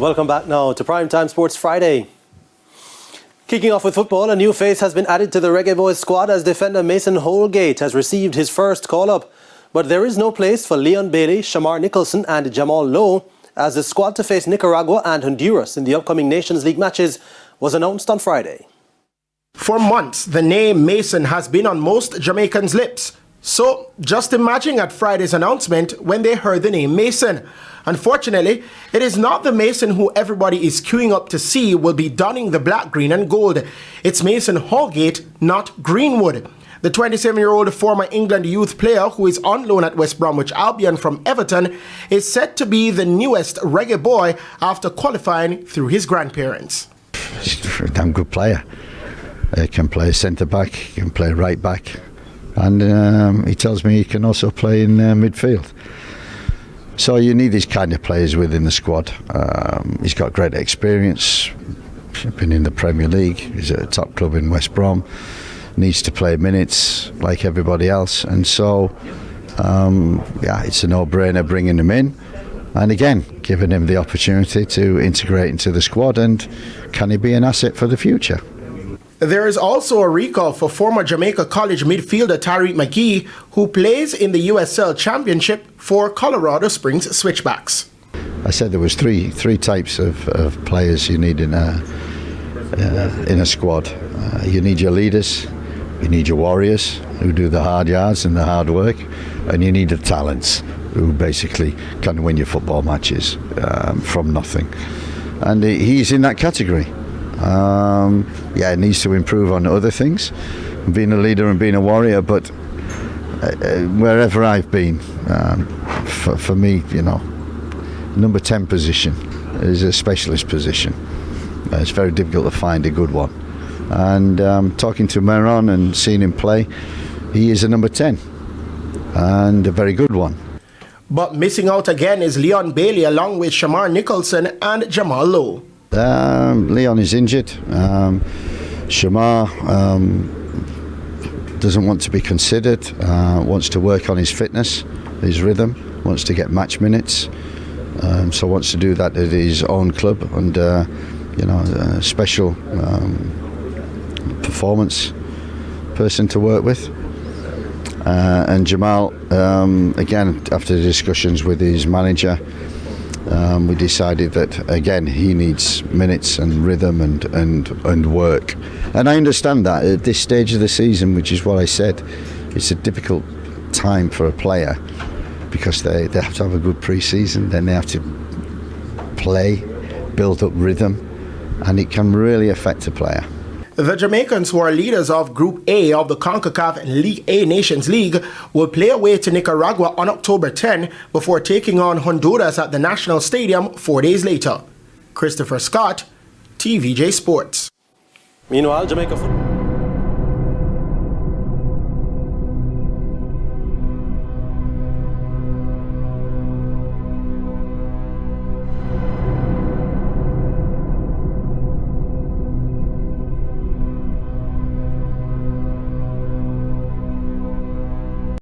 Welcome back now to Primetime Sports Friday. Kicking off with football, a new face has been added to the Reggae Boyz squad as defender Mason Holgate has received his first call-up. But there is no place for Leon Bailey, Shamar Nicholson and Jamal Lowe as the squad to face Nicaragua and Honduras in the upcoming Nations League matches was announced on Friday. For months, the name Mason has been on most Jamaicans' lips. So, just imagine at Friday's announcement when they heard the name Mason. Unfortunately, it is not the Mason who everybody is queuing up to see will be donning the black, green and gold. It's Mason Holgate, not Greenwood. The 27-year-old former England youth player who is on loan at West Bromwich Albion from Everton is said to be the newest reggae boy after qualifying through his grandparents. He's a damn good player. He can play centre-back, he can play right-back. And he tells me he can also play in midfield. So you need these kind of players within the squad. He's got great experience. He's been in the Premier League. He's at a top club in West Brom. Needs to play minutes like everybody else. And so, it's a no-brainer bringing him in. And again, giving him the opportunity to integrate into the squad. And can he be an asset for the future? There is also a recall for former Jamaica College midfielder Tariq McGee, who plays in the USL Championship for Colorado Springs Switchbacks. I said there was three types of players you need in a squad. You need your leaders, you need your warriors who do the hard yards and the hard work, and you need the talents who basically can win your football matches from nothing. And he's in that category. It needs to improve on other things, being a leader and being a warrior, but wherever I've been, for me, number 10 position is a specialist position. It's very difficult to find a good one. And talking to Meron and seeing him play, he is a number 10 and a very good one. But missing out again is Leon Bailey along with Shamar Nicholson and Jamal Lowe. Leon is injured. Shamar doesn't want to be considered, wants to work on his fitness, his rhythm, wants to get match minutes, so wants to do that at his own club, and a special performance person to work with. And Jamal, again, after the discussions with his manager, we decided that again he needs minutes and rhythm and work, and I understand that at this stage of the season, which is what I said, it's a difficult time for a player because they have to have a good pre-season, then they have to play, build up rhythm, and it can really affect a player. The Jamaicans, who are leaders of Group A of the CONCACAF and League A Nations League, will play away to Nicaragua on October 10 before taking on Honduras at the National Stadium 4 days later. Christopher Scott, TVJ Sports. Meanwhile, Jamaica football.